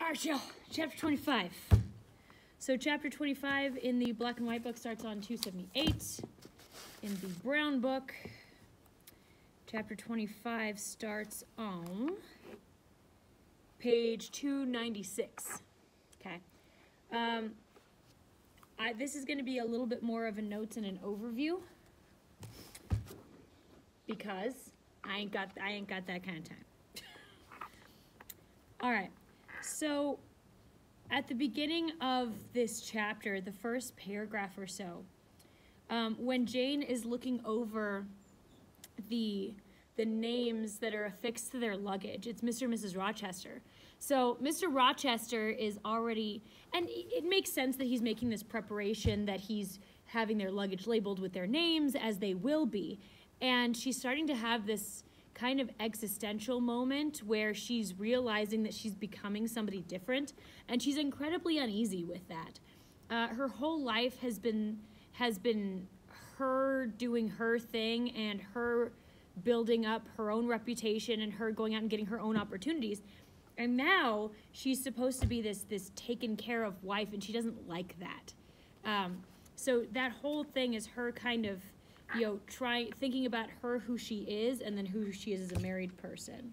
Alright, y'all, chapter 25. So chapter 25 in the black and white book starts on 278. In the brown book, chapter 25 starts on page 296. Okay. This is going to be a little bit more of a notes and an overview because I ain't got that kind of time. All right. So at the beginning of this chapter, the first paragraph or so, when Jane is looking over the names that are affixed to their luggage, it's Mr. and Mrs. Rochester. So Mr. Rochester is already, and it makes sense that he's making this preparation, that he's having their luggage labeled with their names, as they will be. And she's starting to have this kind of existential moment where she's realizing that she's becoming somebody different, and she's incredibly uneasy with that. Her whole life has been her doing her thing and her building up her own reputation and her going out and getting her own opportunities. And now she's supposed to be this taken care of wife, and she doesn't like that. So that whole thing is her kind of, thinking about her, who she is, and then who she is as a married person.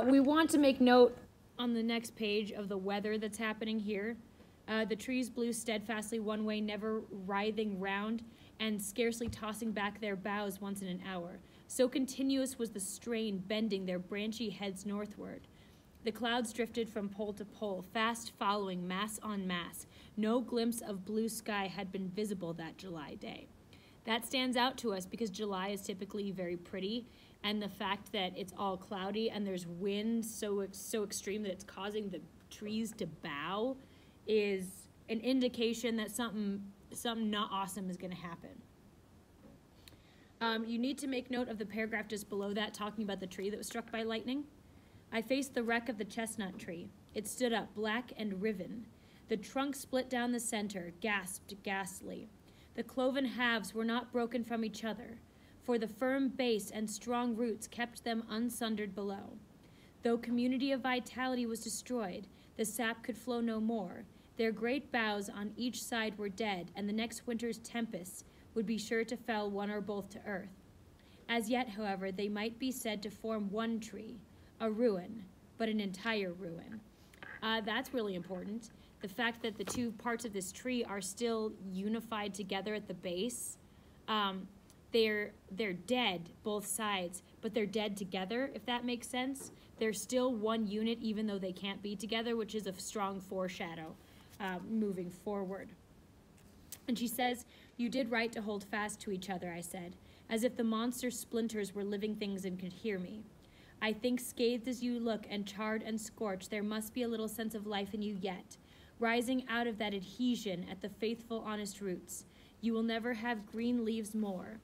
We want to make note on the next page of the weather that's happening here. The trees blew steadfastly one way, never writhing round, and scarcely tossing back their boughs once in an hour. So continuous was the strain, bending their branchy heads northward. The clouds drifted from pole to pole, fast following, mass on mass. No glimpse of blue sky had been visible that July day. That stands out to us because July is typically very pretty, and the fact that it's all cloudy and there's wind so extreme that it's causing the trees to bow is an indication that something not awesome is going to happen. You need to make note of the paragraph just below that, talking about the tree that was struck by lightning. I faced the wreck of the chestnut tree. It stood up, black and riven. The trunk split down the center, gasped ghastly. The cloven halves were not broken from each other, for the firm base and strong roots kept them unsundered below. Though community of vitality was destroyed, the sap could flow no more. Their great boughs on each side were dead, and the next winter's tempests would be sure to fell one or both to earth. As yet, however, they might be said to form one tree, a ruin, but an entire ruin. That's really important. The fact that the two parts of this tree are still unified together at the base. They're dead, both sides, but they're dead together, if that makes sense. They're still one unit, even though they can't be together, which is a strong foreshadow moving forward. And she says, "You did right to hold fast to each other," I said, as if the monster splinters were living things and could hear me. I think, scathed as you look and charred and scorched, there must be a little sense of life in you yet, rising out of that adhesion at the faithful, honest roots. You will never have green leaves more,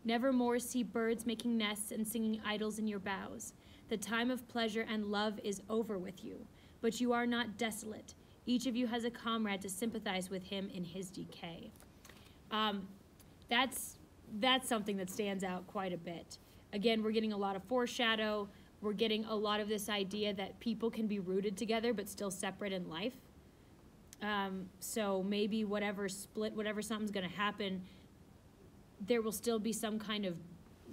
never more see birds making nests and singing idyls in your boughs. The time of pleasure and love is over with you, but you are not desolate. Each of you has a comrade to sympathize with him in his decay. That's something that stands out quite a bit. Again, we're getting a lot of foreshadow. We're getting a lot of this idea that people can be rooted together but still separate in life. So maybe whatever something's going to happen, there will still be some kind of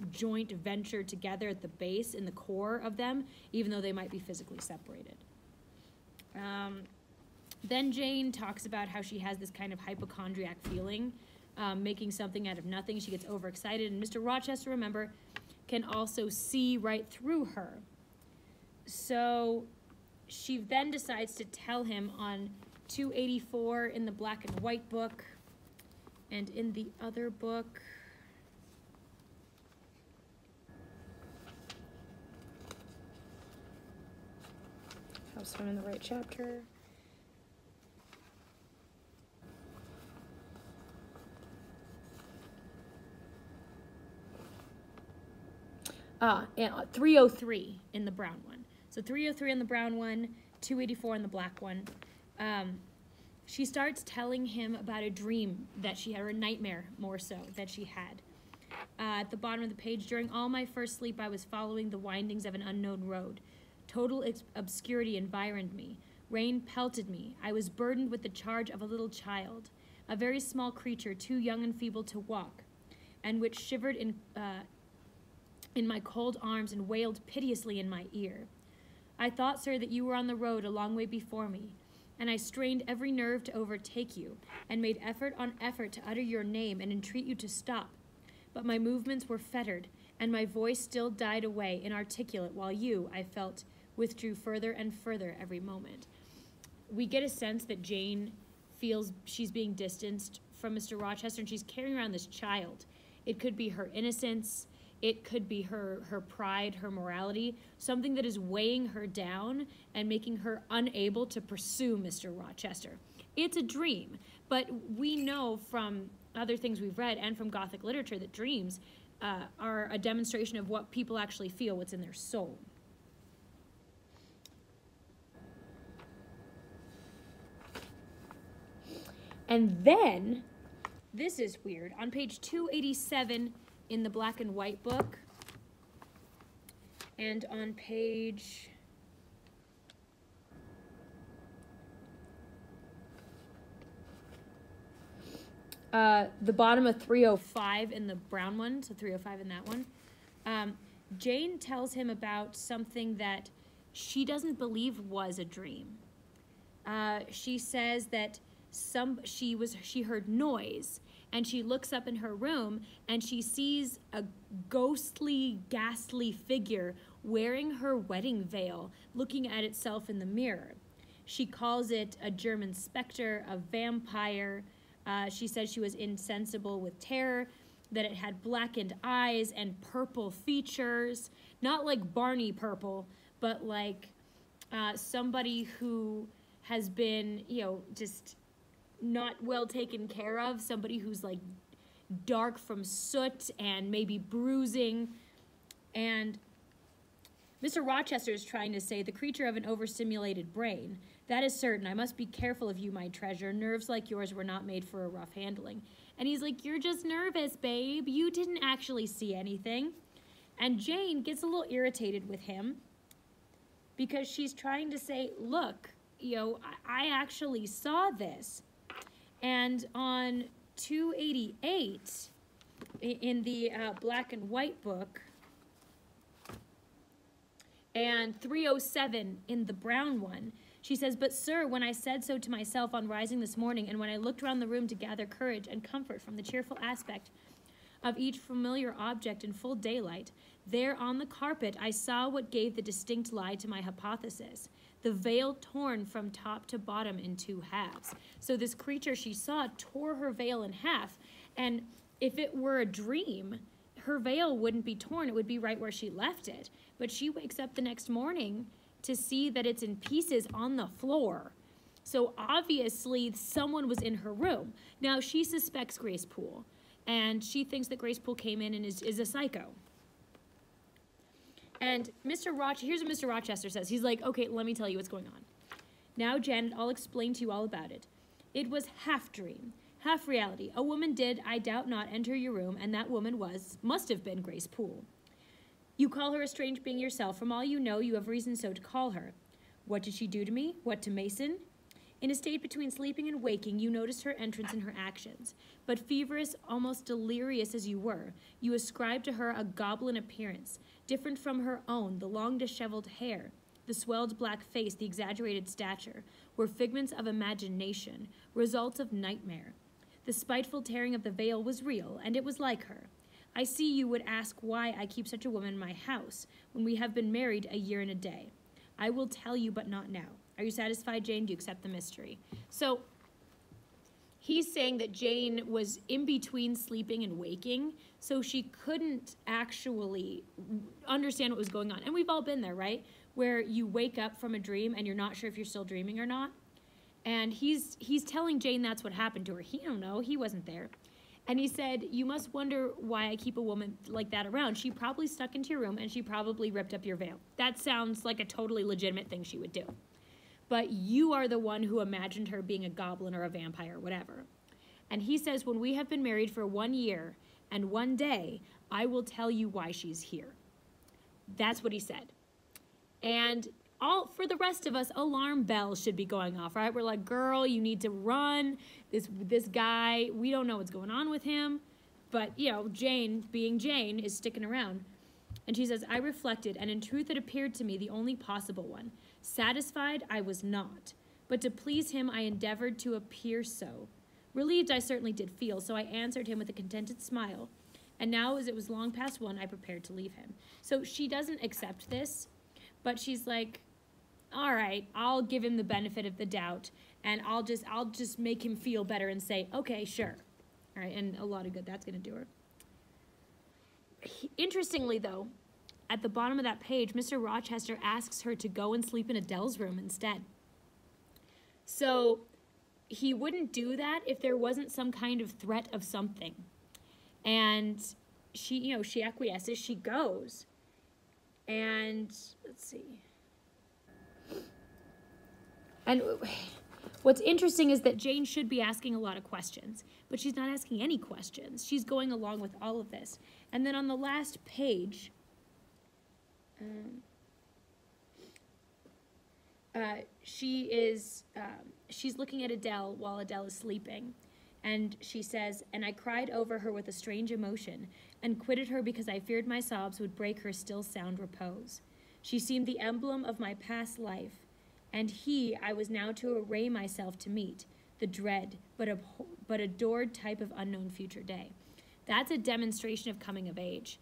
joint venture together at the base, in the core of them, even though they might be physically separated. Then Jane talks about how she has this kind of hypochondriac feeling, making something out of nothing. She gets overexcited, and Mr. Rochester, remember, can also see right through her. So she then decides to tell him on 284 in the black and white book, and in the other book, helps I'm in the right chapter. And 303 in the brown one. So 303 in the brown one, 284 in the black one. She starts telling him about a dream that she had, or a nightmare more so, that she had. at the bottom of the page, during all my first sleep, I was following the windings of an unknown road. Total obscurity environed me. Rain pelted me. I was burdened with the charge of a little child, a very small creature, too young and feeble to walk, and which shivered in my cold arms and wailed piteously in my ear. I thought, sir, that you were on the road a long way before me, and I strained every nerve to overtake you, and made effort on effort to utter your name and entreat you to stop. But my movements were fettered, and my voice still died away, inarticulate, while you, I felt, withdrew further and further every moment. We get a sense that Jane feels she's being distanced from Mr. Rochester, and she's carrying around this child. It could be her innocence, it could be her pride, her morality, something that is weighing her down and making her unable to pursue Mr. Rochester. It's a dream, but we know from other things we've read and from Gothic literature that dreams are a demonstration of what people actually feel, what's in their soul. And then, this is weird, on page 287 in the black and white book, and on page the bottom of 305 in the brown one, so 305 in that one, Jane tells him about something that she doesn't believe was a dream. She says that she heard noise, and she looks up in her room and she sees a ghostly, ghastly figure wearing her wedding veil, looking at itself in the mirror. She calls it a German specter, a vampire. She said she was insensible with terror, that it had blackened eyes and purple features, not like Barney purple, but like somebody who has been, just not well taken care of, somebody who's like dark from soot and maybe bruising. And Mr. Rochester is trying to say, the creature of an overstimulated brain. That is certain. I must be careful of you, my treasure. Nerves like yours were not made for a rough handling. And he's like, you're just nervous, babe. You didn't actually see anything. And Jane gets a little irritated with him because she's trying to say, look, I actually saw this. And on 288 in the black and white book, and 307 in the brown one, she says, but sir, when I said so to myself on rising this morning, and when I looked around the room to gather courage and comfort from the cheerful aspect of each familiar object in full daylight, there on the carpet I saw what gave the distinct lie to my hypothesis. The veil torn from top to bottom in two halves. So this creature she saw tore her veil in half, and if it were a dream, her veil wouldn't be torn, it would be right where she left it. But she wakes up the next morning to see that it's in pieces on the floor. So obviously someone was in her room. Now she suspects Grace Poole, and she thinks that Grace Poole came in and is a psycho. And here's what Mr. Rochester says. He's like, okay, let me tell you what's going on. Now, Janet, I'll explain to you all about it. It was half dream, half reality. A woman did, I doubt not, enter your room, and that woman must have been Grace Poole. You call her a strange being yourself. From all you know, you have reason so to call her. What did she do to me? What to Mason? In a state between sleeping and waking, you noticed her entrance and her actions. But feverish, almost delirious as you were, you ascribed to her a goblin appearance, different from her own. The long disheveled hair, the swelled black face, the exaggerated stature, were figments of imagination, results of nightmare. The spiteful tearing of the veil was real, and it was like her. I see you would ask why I keep such a woman in my house, when we have been married a year and a day. I will tell you, but not now. Are you satisfied, Jane? Do you accept the mystery? So he's saying that Jane was in between sleeping and waking, so she couldn't actually understand what was going on. And we've all been there, right? Where you wake up from a dream and you're not sure if you're still dreaming or not. And he's telling Jane that's what happened to her. He don't know. He wasn't there. And he said, you must wonder why I keep a woman like that around. She probably stuck into your room and she probably ripped up your veil. That sounds like a totally legitimate thing she would do. But you are the one who imagined her being a goblin or a vampire or whatever. And he says, when we have been married for 1 year and 1 day, I will tell you why she's here. That's what he said. And for the rest of us, alarm bells should be going off, right? We're like, girl, you need to run. This guy, we don't know what's going on with him. But, you know, Jane, being Jane, is sticking around. And she says, I reflected, and in truth it appeared to me the only possible one. Satisfied, I was not. But to please him, I endeavored to appear so. Relieved I certainly did feel, so I answered him with a contented smile. And now, as it was long past 1, I prepared to leave him. So she doesn't accept this, but she's like, all right, I'll give him the benefit of the doubt, and I'll just make him feel better and say, okay, sure. All right, and a lot of good that's going to do her. Interestingly, though, at the bottom of that page, Mr. Rochester asks her to go and sleep in Adele's room instead. So he wouldn't do that if there wasn't some kind of threat of something. And she, you know, she acquiesces, she goes. And let's see. And what's interesting is that Jane should be asking a lot of questions, but she's not asking any questions. She's going along with all of this. And then on the last page, she's looking at Adele while Adele is sleeping. And she says, and I cried over her with a strange emotion and quitted her because I feared my sobs would break her still sound repose. She seemed the emblem of my past life, and he I was now to array myself to meet, the dread but adored type of unknown future day. That's a demonstration of coming of age.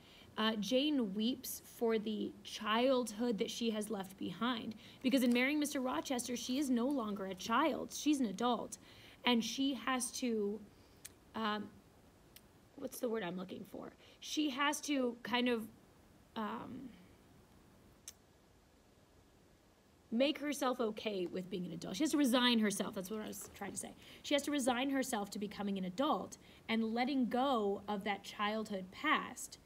Jane weeps for the childhood that she has left behind, because in marrying Mr. Rochester, she is no longer a child. She's an adult, and she has to, what's the word I'm looking for? She has to kind of make herself okay with being an adult. She has to resign herself. That's what I was trying to say. She has to resign herself to becoming an adult and letting go of that childhood past.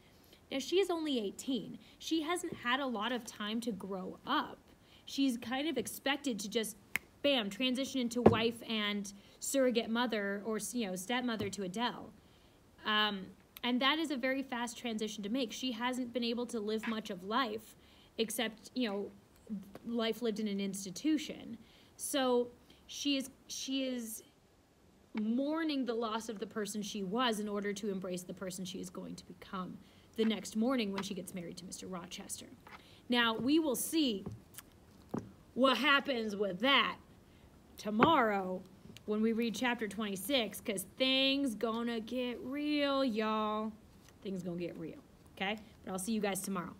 Now, she is only 18. She hasn't had a lot of time to grow up. She's kind of expected to just, bam, transition into wife and surrogate mother or, you know, stepmother to Adele. And that is a very fast transition to make. She hasn't been able to live much of life except, you know, life lived in an institution. So she is mourning the loss of the person she was in order to embrace the person she is going to become the next morning when she gets married to Mr. Rochester. Now, we will see what happens with that tomorrow when we read chapter 26, because things gonna get real, y'all. Things gonna get real, okay? But I'll see you guys tomorrow.